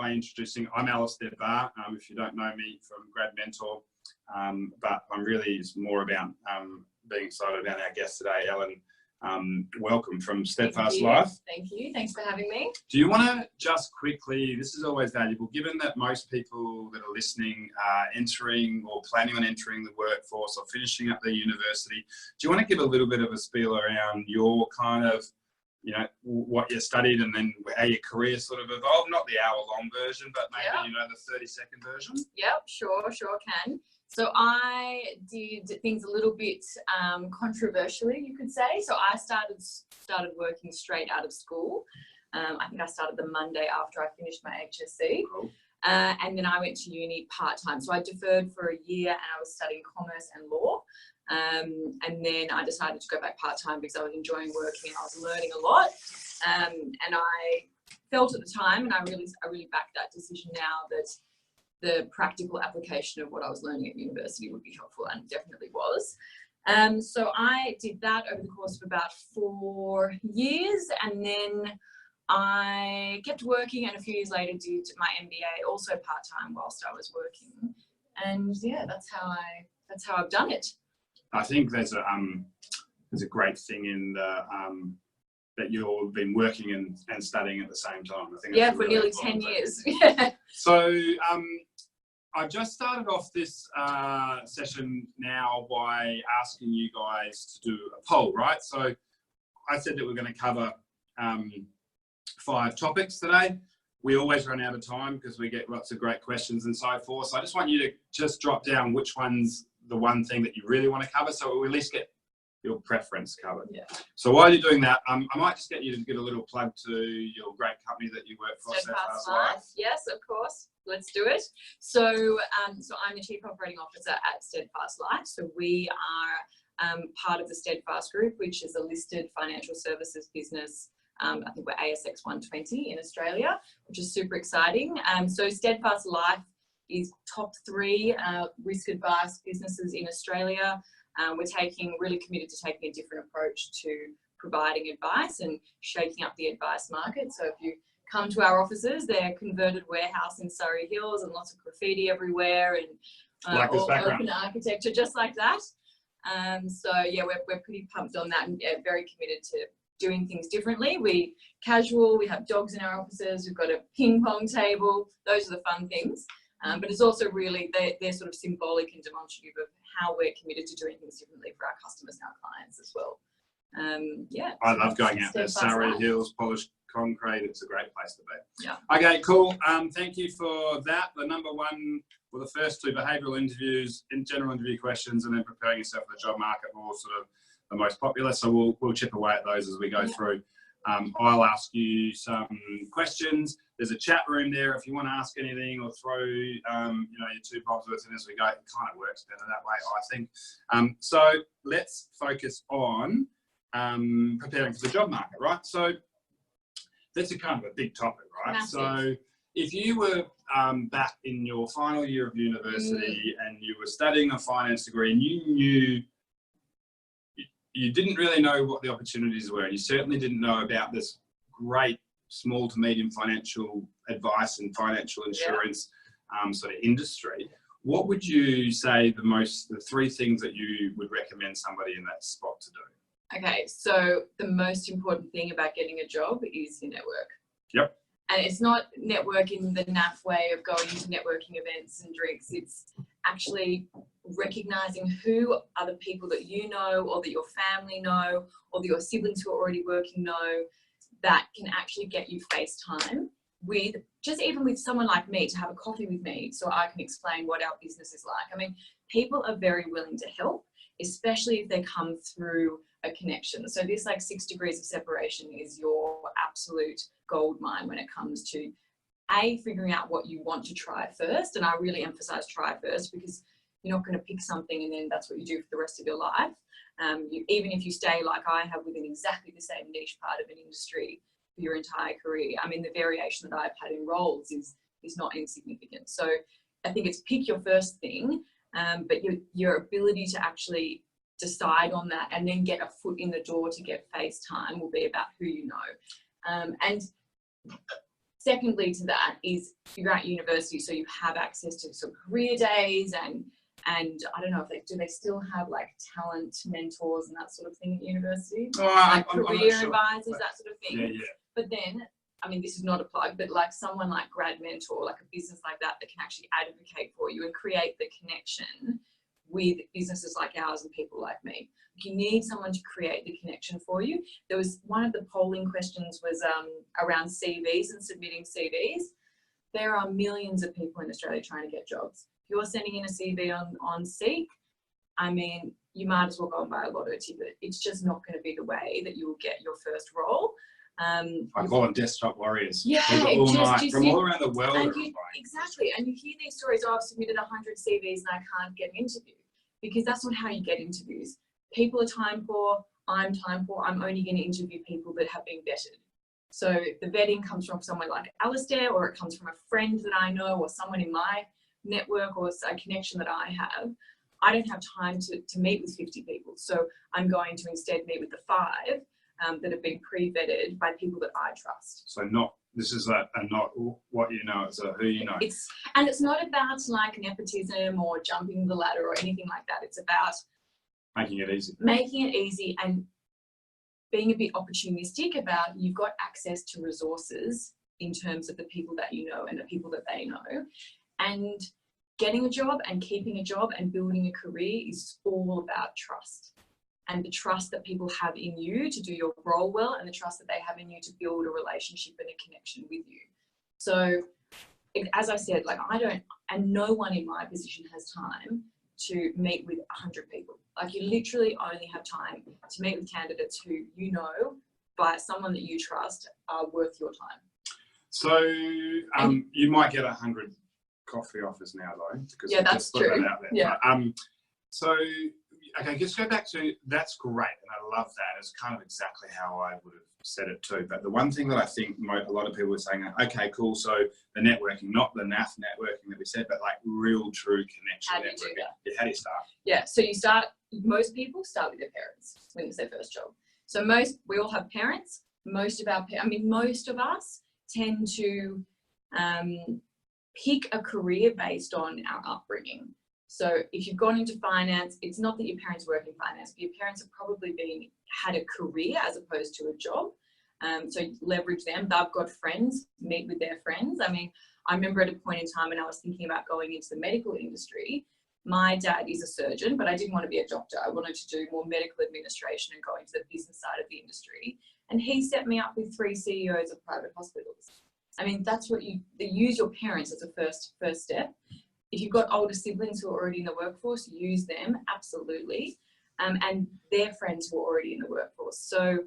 by introducing, I'm Steadfast, if you don't know me from Grad Mentor, but it's more about being excited about our guest today, Ellen. Welcome from Steadfast Life. Thank you. Thanks for having me. Do you want to just quickly, this is always valuable, given that most people that are listening are entering or planning on entering the workforce or finishing up their university, do you want to give a little bit of a spiel around your kind of, what you studied and then how your career sort of evolved? Not the hour-long version, but maybe, the 30-second version? Yep, sure can. So I did things a little bit controversially, you could say. So I started working straight out of school. I think I started the Monday after I finished my HSC. Cool. And then I went to uni part-time. So I deferred for a year and I was studying commerce and law. And then I decided to go back part-time because I was enjoying working and I was learning a lot. And I felt at the time, and I really backed that decision now, that the practical application of what I was learning at university would be helpful, and it definitely was. So I did that over the course of about 4 years, and then I kept working, and a few years later did my MBA also part-time whilst I was working. And yeah, that's how I've done it. I think there's a great thing in the that you've been working and studying at the same time. I think for nearly 10 years. Yeah. So I just started off this session now by asking you guys to do a poll, right? So I said that we're going to cover 5 topics today. We always run out of time because we get lots of great questions and so forth. So I just want you to just drop down which one's the one thing that you really want to cover, so we'll at least get your preference covered. Yeah. So while you're doing that, I might just get you to give a little plug to your great company that you work for, Steadfast Life. Yes, of course. Let's do it. So, I'm the Chief Operating Officer at Steadfast Life. So we are part of the Steadfast Group, which is a listed financial services business. I think we're ASX 120 in Australia, which is super exciting. So Steadfast Life is top 3 risk advice businesses in Australia. We're really committed to taking a different approach to providing advice and shaking up the advice market. So if you come to our offices, they're a converted warehouse in Surrey Hills and lots of graffiti everywhere and like all open architecture, just like that. So yeah, we're pretty pumped on that and very committed to doing things differently. We have dogs in our offices, we've got a ping pong table. Those are the fun things. But it's also really, they're sort of symbolic and demonstrative of how we're committed to doing things differently for our customers and our clients as well. Yeah. I love going out there. Surrey Hills, polished concrete. It's a great place to be. Yeah. Okay, cool. Thank you for that. The number one, well, the first 2 behavioural interviews, in general interview questions, and then preparing yourself for the job market were all sort of the most popular. So we'll chip away at those as we go through. I'll ask you some questions. There's a chat room there if you want to ask anything or throw, your 2 bobs worth in as we go. It kind of works better that way, I think. So let's focus on preparing for the job market, right? So that's a kind of a big topic, right? Massive. So if you were back in your final year of university and you were studying a finance degree and you didn't really know what the opportunities were, and you certainly didn't know about this great small to medium financial advice and financial insurance sort of industry, what would you say the 3 things that you would recommend somebody in that spot to do? Okay, so the most important thing about getting a job is your network. Yep. And it's not networking the naff way of going to networking events and drinks. It's actually recognizing who are the people that you know or that your family know or that your siblings who are already working know that can actually get you FaceTime with, just even with someone like me, to have a coffee with me so I can explain what our business is like. I mean, people are very willing to help, especially if they come through a connection. So this 6 degrees of separation is your absolute gold mine when it comes to figuring out what you want to try first. And I really emphasize try first, because you're not going to pick something and then that's what you do for the rest of your life. Even if you stay like I have within exactly the same niche part of an industry for your entire career, I mean, the variation that I've had in roles is not insignificant. So I think it's pick your first thing, but your ability to actually decide on that and then get a foot in the door to get FaceTime will be about who you know. And secondly to that is you're at university, so you have access to sort of career days and I don't know if they still have like talent mentors and that sort of thing at university, like career advisors, that sort of thing. Yeah. But then, I mean, this is not a plug, but like someone like Grad Mentor, like a business like that can actually advocate for you and create the connection with businesses like ours and people like me. You need someone to create the connection for you. There was one of the polling questions was around CVs and submitting CVs. There are millions of people in Australia trying to get jobs. If you're sending in a CV on Seek, I mean, you might as well go and buy a lotto ticket. It's just not going to be the way that you will get your first role. I call them desktop warriors. Yeah, all night, from all around the world. Exactly. And you hear these stories, oh, I've submitted 100 CVs and I can't get an interview. Because that's not how you get interviews. People are time poor, I'm time poor, I'm only going to interview people that have been vetted. So the vetting comes from someone like Alistair, or it comes from a friend that I know, or someone in my network, or a connection that I have. I don't have time to meet with 50 people. So I'm going to instead meet with the 5 that have been pre-vetted by people that I trust. So this is not what you know, it's a who you know. It's not about like nepotism or jumping the ladder or anything like that. It's about making it easy. Making it easy and being a bit opportunistic about you've got access to resources in terms of the people that you know and the people that they know. And getting a job and keeping a job and building a career is all about trust. And the trust that people have in you to do your role well, and the trust that they have in you to build a relationship and a connection with you. So as I said, like and no one in my position has time to meet with 100 people. Like you literally only have time to meet with candidates who you know by someone that you trust are worth your time. So you might get 100 coffee offers now though, because yeah, that's true. That out there. Yeah. So okay, just go back to, that's great, and I love that. It's kind of exactly how I would have said it too. But the one thing that I think a lot of people are saying, okay, cool, so the networking, not the NAF networking that we said, but like real, true connection. How do you do that? Yeah, how do you start? Yeah, so most people start with their parents when it's their first job. So we all have parents. Most of us tend to pick a career based on our upbringing. So if you've gone into finance, it's not that your parents work in finance, but your parents have probably had a career as opposed to a job. So leverage them. They've got friends, meet with their friends. I mean, I remember at a point in time when I was thinking about going into the medical industry, my dad is a surgeon, but I didn't want to be a doctor. I wanted to do more medical administration and go into the business side of the industry. And he set me up with 3 CEOs of private hospitals. I mean, that's what they use your parents as a first step. If you've got older siblings who are already in the workforce, use them, absolutely. And their friends who are already in the workforce. So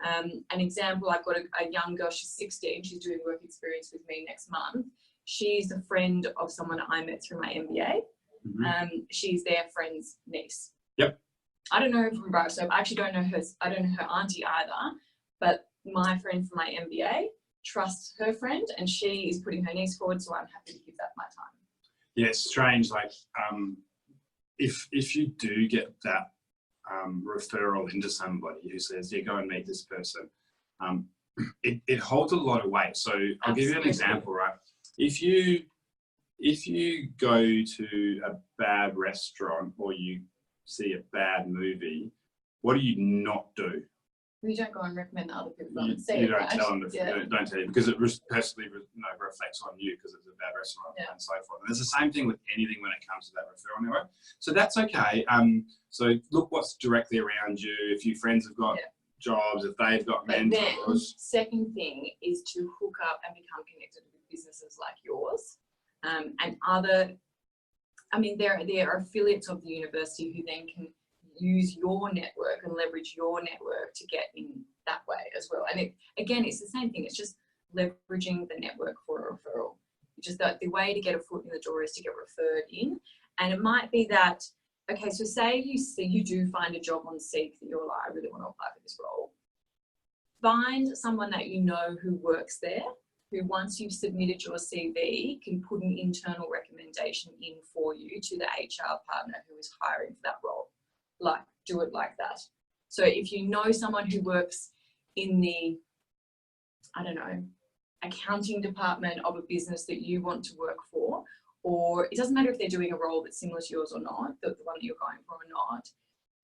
an example, I've got a young girl, she's 16, she's doing work experience with me next month. She's a friend of someone I met through my MBA. Mm-hmm. She's their friend's niece. Yep. I don't know her from birth, so I actually don't know her auntie either, but my friend from my MBA trusts her friend and she is putting her niece forward, so I'm happy to give that my time. Yeah, it's strange. Like, if you do get that referral into somebody who says, "Yeah, go and meet this person," it holds a lot of weight. So I'll give you an example, right? If you go to a bad restaurant or you see a bad movie, what do you not do? You don't go and recommend that other people don't see you it, don't right? tell them to, don't tell you, because it personally reflects on you because it's a bad restaurant and so forth. And it's the same thing with anything when it comes to that referral network. So that's okay. So look what's directly around you. If your friends have got jobs, if they've got mentors. Then, second thing is to hook up and become connected with businesses like yours and other. I mean, there are affiliates of the university who then can use your network and leverage your network to get in that way as well. And it's the same thing. It's just leveraging the network for a referral. It's just that the way to get a foot in the door is to get referred in. And it might be that, okay, so say you do find a job on Seek that you're like, I really want to apply for this role. Find someone that you know who works there, who once you've submitted your CV can put an internal recommendation in for you to the HR partner who is hiring for that role. Like, do it like that. So if you know someone who works in the, I don't know, accounting department of a business that you want to work for, or it doesn't matter if they're doing a role that's similar to yours or not, the one that you're going for or not,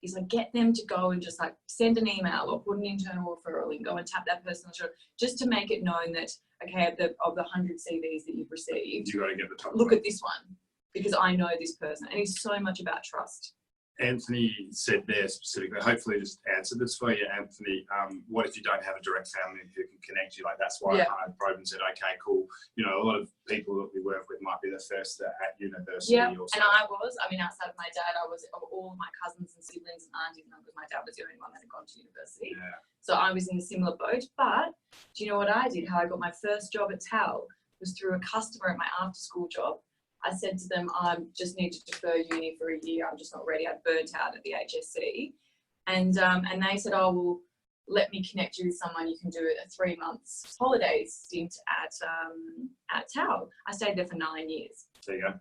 is like get them to go and just like send an email or put an internal referral and go and tap that person on the shoulder, just to make it known that, okay, of the 100 CVs that you've received, you got to get the top look one. at this one because I know this person. And it's so much about trust. Anthony said there specifically, hopefully just answered this for you, Anthony, what if you don't have a direct family who can connect you? Like, that's why I probed and said, okay, cool. You know, a lot of people that we work with might be the first at university. Yeah, or and outside of my dad, I was, of all of my cousins and siblings and aunties and uncles, my dad was the only one that had gone to university. Yeah. So I was in a similar boat. But do you know what I did? How I got my first job at TAL was through a customer at my after-school job. I said to them, I just need to defer uni for a year. I'm just not ready. I'd burnt out at the HSC. And they said, oh, well, let me connect you with someone. You can do a 3 months holiday stint at TAL. I stayed there for 9 years. There you go.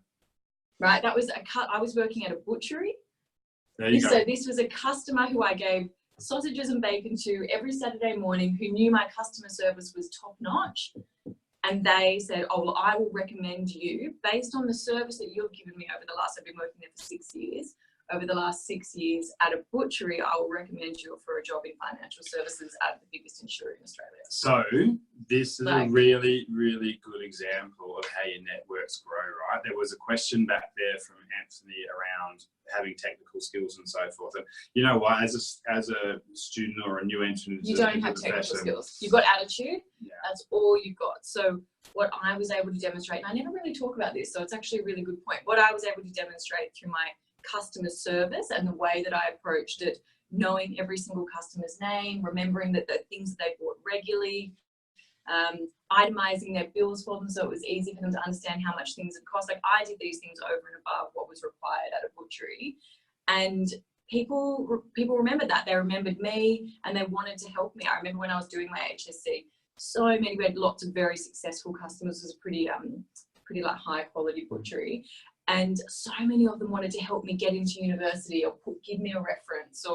Right. That was I was working at a butchery. There you go. So this was a customer who I gave sausages and bacon to every Saturday morning, who knew my customer service was top notch. And they said, oh, well, I will recommend you based on the service that you've given me over the last, I've been working there for 6 years. Over the last 6 years at a butchery, I will recommend you for a job in financial services at the biggest insurer in Australia. So this is a really, really good example of how your networks grow, right? There was a question back there from Anthony around having technical skills and so forth. And you know what, as a student or a new entrant, you don't have technical skills. You've got attitude. Yeah. That's all you've got. So what I was able to demonstrate, and I never really talk about this, so it's actually a really good point. What I was able to demonstrate through my customer service and the way that I approached it, knowing every single customer's name, remembering that the things that they bought regularly, itemizing their bills for them so it was easy for them to understand how much things had cost. Like, I did these things over and above what was required at a butchery, and people remembered that. They remembered me and they wanted to help me. I remember when I was doing my HSC, we had lots of very successful customers. It was pretty like high quality butchery. And so many of them wanted to help me get into university or give me a reference,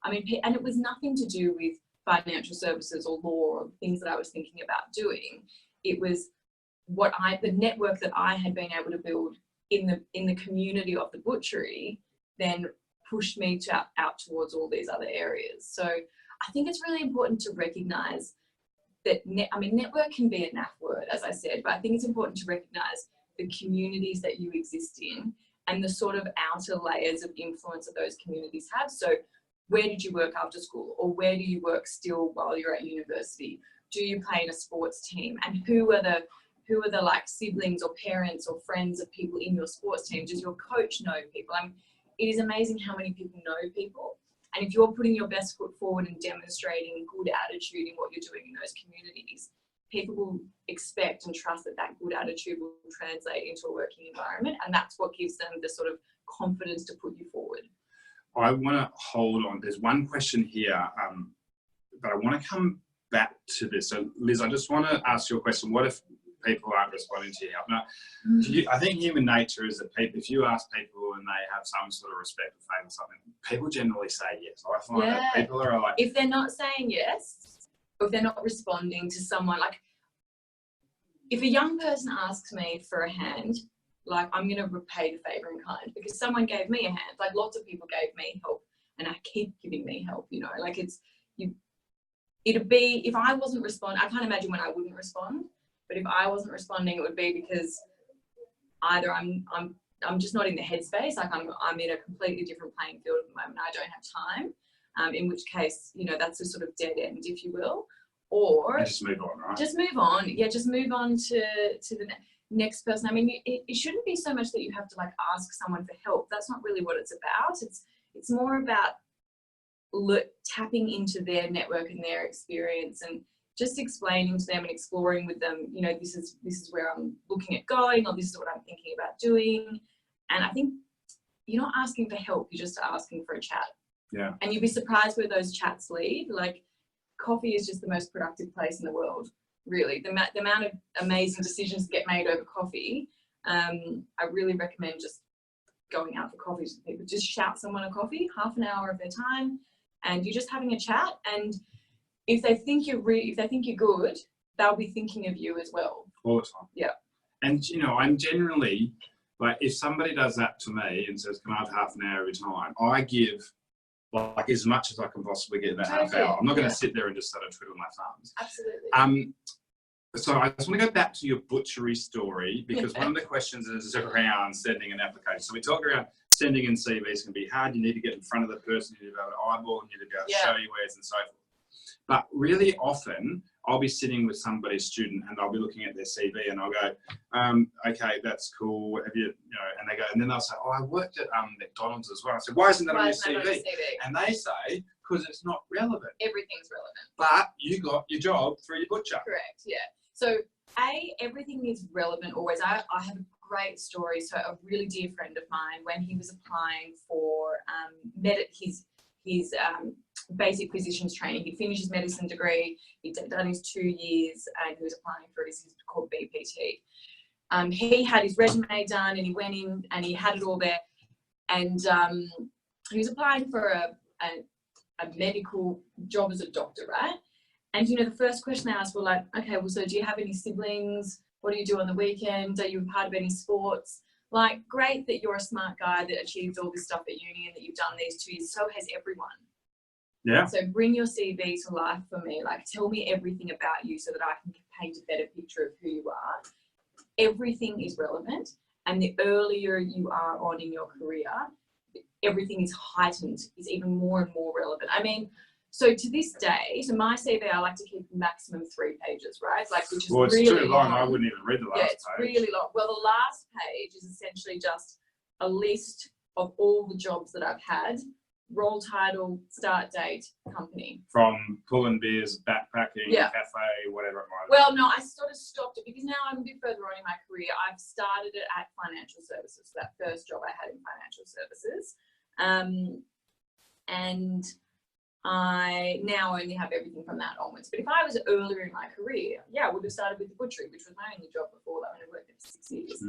and it was nothing to do with financial services or law or things that I was thinking about doing. It was the network that I had been able to build in the community of the butchery then pushed me out towards all these other areas. So I think it's really important to recognize that, network can be a naff word, as I said, but I think it's important to recognize the communities that you exist in and the sort of outer layers of influence that those communities have. So where did you work after school, or where do you work still while you're at university? Do you play in a sports team? And who are the like siblings or parents or friends of people in your sports team? Does your coach know people? It is amazing how many people know people. And if you're putting your best foot forward and demonstrating good attitude in what you're doing in those communities, people will expect and trust that good attitude will translate into a working environment, and that's what gives them the sort of confidence to put you forward. I want to hold on. There's one question here, but I want to come back to this. So, Liz, I just want to ask you a question. What if people aren't responding to your help? Now, I think human nature is that if you ask people and they have some sort of respect or fame or something, people generally say yes. I find that people are like... If they're not saying yes, or if they're not responding to someone, like if a young person asks me for a hand, like I'm going to repay the favour in kind because someone gave me a hand. Like lots of people gave me help and I keep giving me help, like it'd be, if I wasn't responding, I can't imagine when I wouldn't respond, but if I wasn't responding, it would be because either I'm just not in the headspace, like I'm in a completely different playing field at the moment. I don't have time. In which case, that's a sort of dead end, if you will, or just move on, right? Just move on. Yeah, just move on to the next person. It shouldn't be so much that you have to like ask someone for help. That's not really what it's about. It's more about tapping into their network and their experience and just explaining to them and exploring with them, this is where I'm looking at going, or this is what I'm thinking about doing. And I think you're not asking for help, you're just asking for a chat. Yeah. And you'd be surprised where those chats lead. Like coffee is just the most productive place in the world, really. The amount of amazing decisions that get made over coffee, I really recommend just going out for coffee with people. Just shout someone a coffee, half an hour of their time, and you're just having a chat. And if they think you're good, they'll be thinking of you as well. All the time. Yeah. And, you know, I'm generally, like, if somebody does that to me and says, can I have half an hour every time, I give, like, as much as I can possibly get in that half hour. I'm not going to sit there and just sort of twiddle my thumbs. Absolutely. So I just want to go back to your butchery story, because one of the questions is around sending an application. So we talk around sending in CVs can be hard. You need to get in front of the person, you need to be able to eyeball, and you need to be able to show you wares and so forth. But really often I'll be sitting with somebody's student and I'll be looking at their CV and I'll go, okay, that's cool. Have you know, and they go, and then they'll say, oh, I worked at McDonald's as well. I said, why isn't that on your CV? And they say, because it's not relevant. Everything's relevant. But you got your job through your butcher. Correct, yeah. So everything is relevant always. I have a great story. So a really dear friend of mine, when he was applying for his basic physician's training, he'd finished his medicine degree, he'd done his 2 years, and he was applying for it. It's called BPT. He had his resume done, and he went in and he had it all there, and he was applying for a medical job as a doctor, right? And, you know, the first question they asked were like, okay, well, so do you have any siblings? What do you do on the weekend? Are you a part of any sports? Like, great that you're a smart guy that achieved all this stuff at uni and that you've done these 2 years. So has everyone. Yeah. So bring your CV to life for me. Like, tell me everything about you so that I can paint a better picture of who you are. Everything is relevant. And the earlier you are on in your career, everything is heightened, is even more and more relevant. I mean, so to this day, to my CV, I like to keep maximum 3 pages, right? Like, which is well, it's really too long. I wouldn't even read the last page. Yeah, it's page. really long. Well, the last page is essentially just a list of all the jobs that I've had, role title, start date, company. From pulling beers, backpacking, cafe, whatever it might be. Well, no, I sort of stopped it because now I'm a bit further on in my career. I've started it at financial services, that first job I had in financial services. And I now only have everything from that onwards. But if I was earlier in my career, I would have started with the butchery, which was my only job before that when I worked there for 6 years.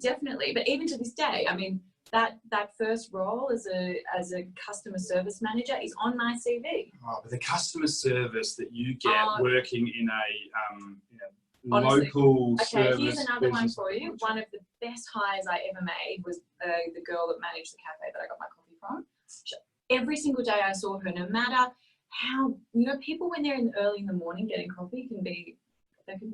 Definitely. But even to this day, I mean, that first role as a customer service manager is on my CV. Oh, but the customer service that you get working in a honestly, local service. Okay, here's another one for you. One of the best hires I ever made was the girl that managed the cafe that I got my coffee from. Every single day I saw her, no matter how, you know, people when they're early in the morning getting coffee can be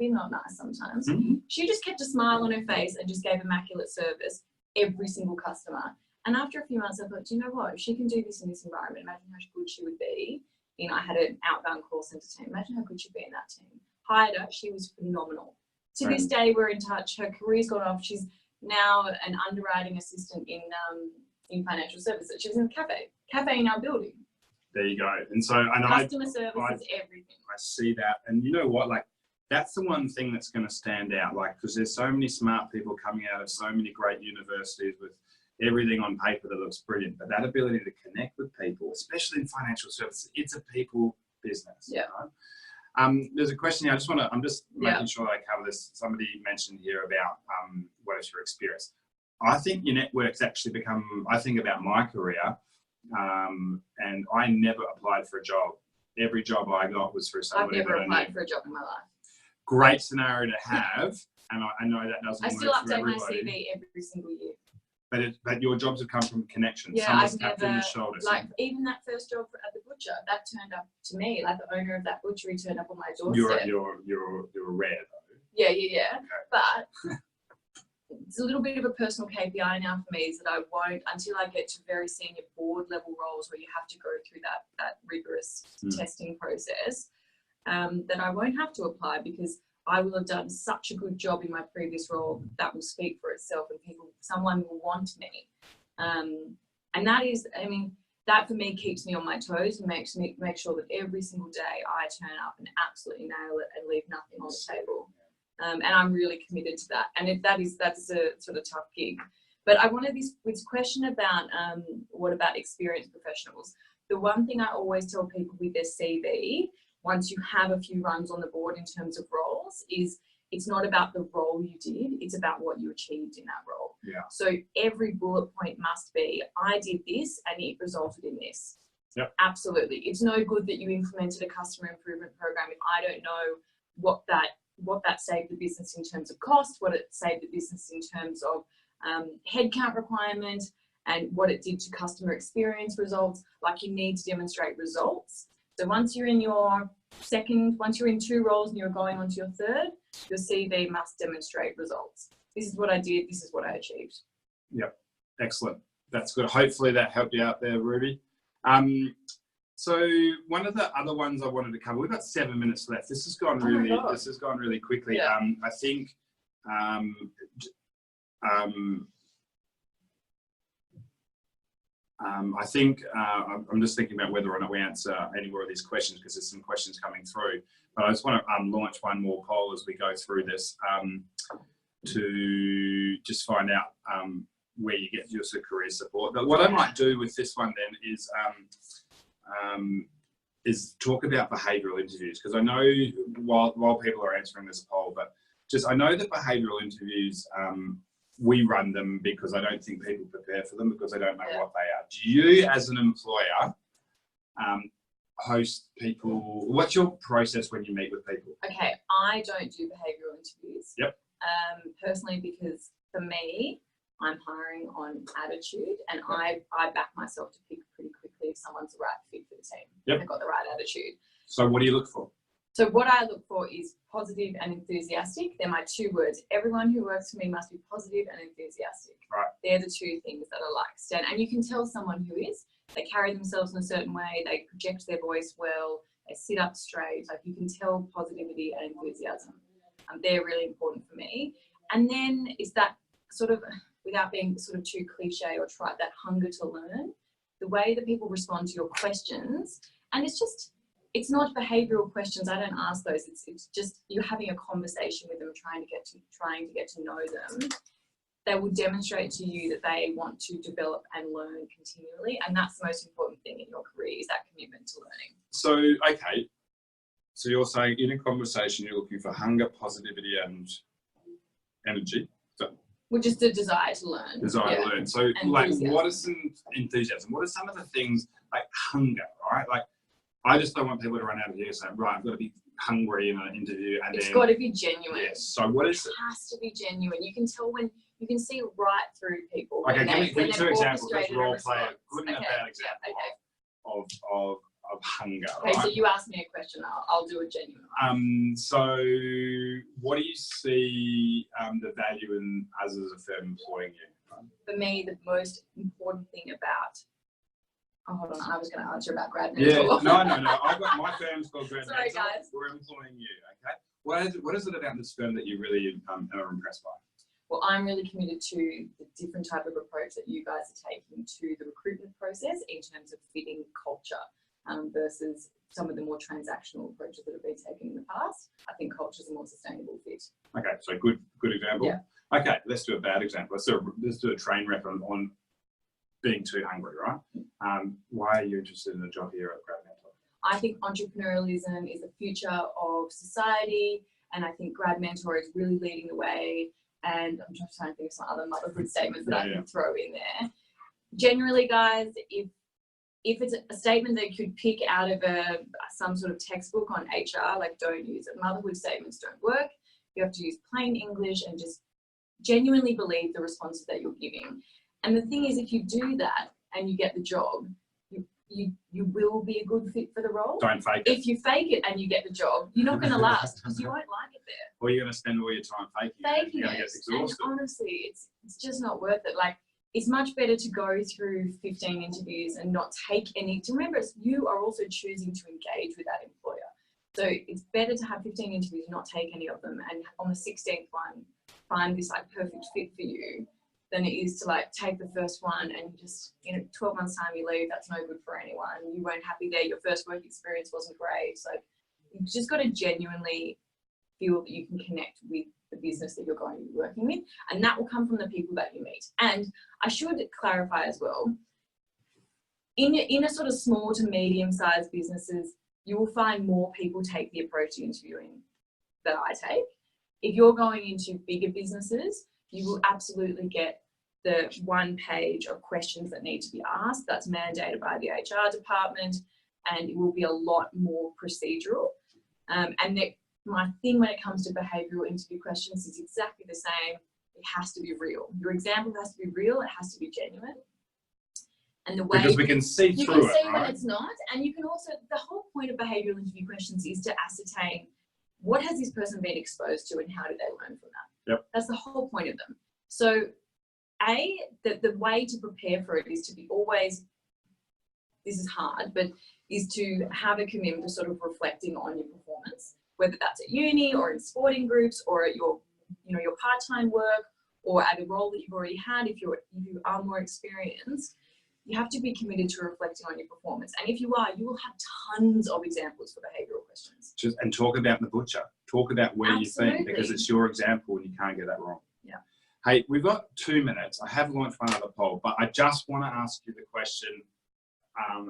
not nice sometimes. Mm-hmm. She just kept a smile on her face and just gave immaculate service every single customer. And after a few months, I thought, do you know what? If she can do this in this environment, imagine how good she would be. You know, I had an outbound call center team. Imagine how good she'd be in that team. Hired her, she was phenomenal. To this day, we're in touch. Her career's gone off. She's now an underwriting assistant in financial services. She's in a cafe in our building. There you go. And so, and customer service is everything. I see that, and you know what? Like, that's the one thing that's going to stand out. Like, because there's so many smart people coming out of so many great universities with everything on paper that looks brilliant, but that ability to connect with people, especially in financial services, it's a people business. Yeah. Right? There's a question here. I'm just making sure I cover this. Somebody mentioned here about what is your experience. I think your networks actually become, I think about my career, and I never applied for a job. Every job I got was through somebody. I've never applied for a job in my life. Great scenario to have, and I know that doesn't work for everybody. I still update my CV every single year. But your jobs have come from connections. Yeah, Someone's I've tapped you on the shoulder. Like, even that first job at the butcher, that turned up to me. Like, the owner of that butchery turned up on my doorstep. You're rare though. Yeah. Okay. But it's a little bit of a personal KPI now for me, is that I won't, until I get to very senior board level roles where you have to go through that rigorous testing process, that I won't have to apply, because I will have done such a good job in my previous role that will speak for itself, and someone will want me. And that is, I mean, that for me keeps me on my toes and makes me make sure that every single day I turn up and absolutely nail it and leave nothing on the table. And I'm really committed to that. And that's a sort of tough gig. But I wanted this question about what about experienced professionals? The one thing I always tell people with their CV, once you have a few runs on the board in terms of roles, is it's not about the role you did, it's about what you achieved in that role. Yeah. So every bullet point must be, I did this and it resulted in this. Yep. Absolutely. It's no good that you implemented a customer improvement program if I don't know what that saved the business in terms of cost, what it saved the business in terms of headcount requirement, and what it did to customer experience results. Like, you need to demonstrate results. So once you're in your once you're in 2 roles and you're going on to your 3rd, your CV must demonstrate results. This is what I did, this is what I achieved. Yep, excellent. That's good. Hopefully that helped you out there, Ruby. So one of the other ones I wanted to cover, we've got 7 minutes left. This has gone really quickly. Yeah. I'm just thinking about whether or not we answer any more of these questions, because there's some questions coming through. But I just want to launch one more poll as we go through this to just find out where you get your sort of career support. But what I might do with this one then is talk about behavioural interviews, because I know while people are answering this poll, but just I know that behavioural interviews, we run them because I don't think people prepare for them because they don't know what they are. Do you, as an employer, host people? What's your process when you meet with people? Okay, I don't do behavioural interviews. Yep. Personally, because for me, I'm hiring on attitude, and I back myself to pick pretty quickly if someone's the right fit for the team. Yep. They've got the right attitude. So what do you look for? So what I look for is positive and enthusiastic. They're my 2 words. Everyone who works for me must be positive and enthusiastic. Right. They're the 2 things that I like. Stand, and you can tell someone who is. They carry themselves in a certain way. They project their voice well. They sit up straight. Like, you can tell positivity and enthusiasm. They're really important for me. And then is that sort of, without being sort of too cliche or trite, that hunger to learn, the way that people respond to your questions. And it's not behavioural questions. I don't ask those. It's just you're having a conversation with them, trying to get to know them. They will demonstrate to you that they want to develop and learn continually, and that's the most important thing in your career, is that commitment to learning. So, okay. So you're saying in a conversation you're looking for hunger, positivity, and energy. Well, just a desire to learn. Desire to learn. So, like, what is some enthusiasm? What are some of the things, like hunger, right? Like, I just don't want people to run out of here saying, right, I've got to be hungry in an interview. And it's got to be genuine. Yes. So what is it? It has to be genuine. You can tell when, you can see right through people. Okay, give me 2 examples. Let's role play a good and a bad example of hunger. Okay, right? So you asked me a question. I'll do a genuine one. So what do you see the value in us as a firm employing you? For me, the most important thing about, hold on, I was going to answer about Grad Mentor. Yeah, no. I've got my firm's called Grad Sorry, Mentor. guys. We're employing you, okay? What is it about this firm that you really are impressed by? Well, I'm really committed to the different type of approach that you guys are taking to the recruitment process in terms of fitting culture versus some of the more transactional approaches that have been taken in the past. I think culture is a more sustainable fit. Okay, so good example. Yeah. Okay, let's do a bad example. Let's do a train wreck on being too hungry, right? Why are you interested in a job here at Grad Mentor? I think entrepreneurialism is the future of society, and I think Grad Mentor is really leading the way. And I'm just trying to think of some other motherhood statements that I can throw in there. Generally, guys, if it's a statement that you could pick out of some sort of textbook on HR, like, don't use it. Motherhood statements don't work. You have to use plain English and just genuinely believe the responses that you're giving. And the thing is, if you do that and you get the job, you will be a good fit for the role. Don't fake it. If you fake it and you get the job, you're not going to last because you won't like it there. Or you're going to spend all your time faking it. You're going to get exhausted. And honestly, it's just not worth it. Like, it's much better to go through 15 interviews and not take any. To remember, you are also choosing to engage with that employer. So it's better to have 15 interviews, not take any of them, and on the 16th one, find this like perfect fit for you, than it is to like take the first one and just, 12 months time you leave. That's no good for anyone. You weren't happy there. Your first work experience wasn't great. So you've just got to genuinely feel that you can connect with the business that you're going to be working with, and that will come from the people that you meet. And I should clarify as well, in a sort of small to medium sized businesses, you will find more people take the approach to interviewing that I take. If you're going into bigger businesses, you will absolutely get the 1 page of questions that need to be asked. That's mandated by the HR department, and it will be a lot more procedural. And my thing when it comes to behavioural interview questions is exactly the same. It has to be real. Your example has to be real. It has to be genuine. And the way because we can see you through can see it, when right? it's not, and you can also, the whole point of behavioural interview questions is to ascertain what has this person been exposed to and how did they learn from that. Yep. That's the whole point of them. So, the way to prepare for it is to be always, this is hard, but is to have a commitment to sort of reflecting on your performance, whether that's at uni or in sporting groups or at your, you know, your part-time work or at a role that you've already had. If you are more experienced, you have to be committed to reflecting on your performance. And if you are, you will have tons of examples for behavioural questions. And talk about the butcher. Talk about where Absolutely. you think, because it's your example and you can't get that wrong. Yeah. Hey, we've got 2 minutes. I have launched one other poll, but I just want to ask you the question,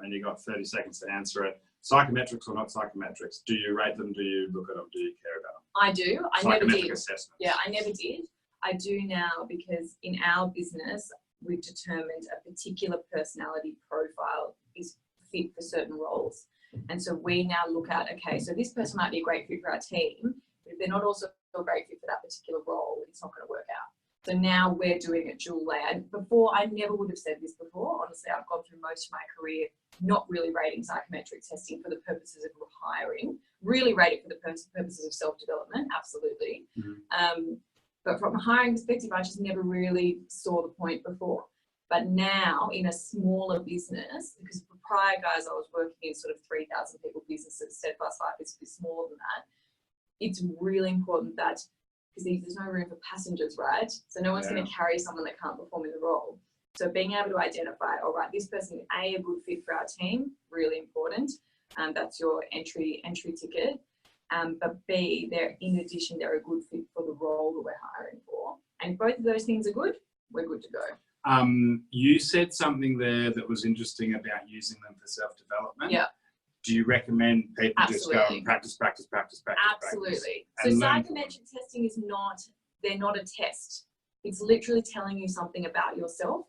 and you've got 30 seconds to answer it. Psychometrics or not psychometrics? Do you rate them? Do you look at them? Do you care about them? I do. I never Psychometric did. assessments. Yeah, I never did. I do now because in our business, we've determined a particular personality profile is fit for certain roles. And so we now look at, okay, so this person might be a great fit for our team, but if they're not also a great fit for that particular role, it's not going to work out. So now we're doing it dual layer. And before, I never would have said this before. Honestly, I've gone through most of my career not really rating psychometric testing for the purposes of hiring, really rate it for the purposes of self-development, absolutely. Mm-hmm. But from a hiring perspective, I just never really saw the point before. But now in a smaller business, because prior guys, I was working in sort of 3,000 people businesses, Steadfast Life is smaller than that. It's really important that, because there's no room for passengers, right? So no one's going to carry someone that can't perform in the role. So being able to identify, all right, this person is a good fit for our team, really important. That's your entry ticket. But B, in addition, they're a good fit for the role that we're hiring for. And if both of those things are good, we're good to go. You said something there that was interesting about using them for self-development. Yeah. Do you recommend people Absolutely. just go and practice? Absolutely. So psychometric testing they're not a test. It's literally telling you something about yourself.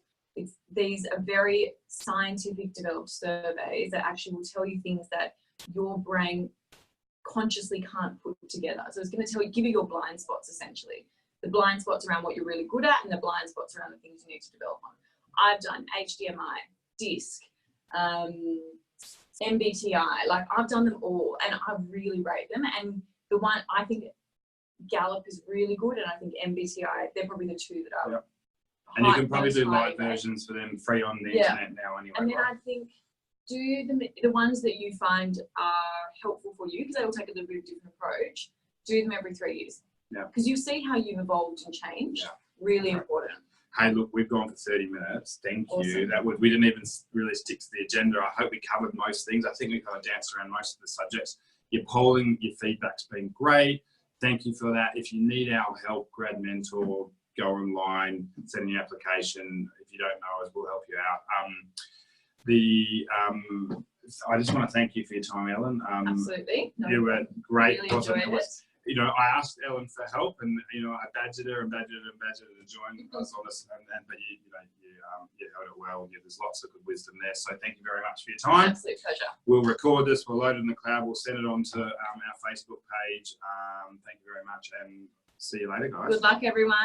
These are very scientific developed surveys that actually will tell you things that your brain consciously can't put together. So it's going to give you your blind spots, essentially. The blind spots around what you're really good at and the blind spots around the things you need to develop on. I've done HDMI, DISC, MBTI, like I've done them all and I really rate them. And the one, I think Gallup is really good, and I think MBTI, they're probably the two that are. Yep. And you can probably do light versions for them free on the internet now anyway. And then I think do the ones that you find are helpful for you, because they will take a little bit of different approach, do them every 3 years. Yeah. Because you see how you've evolved and changed. Yeah. Really important. Hey, look, we've gone for 30 minutes. Thank Awesome. you. We didn't even really stick to the agenda. I hope we covered most things. I think we kind of danced around most of the subjects. Your polling, your feedback's been great. Thank you for that. If you need our help, Grad Mentor, go online, send your application. If you don't know us, we'll help you out. I just want to thank you for your time, Ellen. Absolutely. You were great. Really enjoyed it. You know, I asked Ellen for help, and you know, I badgered her to join us on this, but you held it well. There's lots of good wisdom there. So thank you very much for your time. Absolute pleasure. We'll record this. We'll load it in the cloud. We'll send it on to our Facebook page. Thank you very much, and see you later, guys. Good luck, everyone.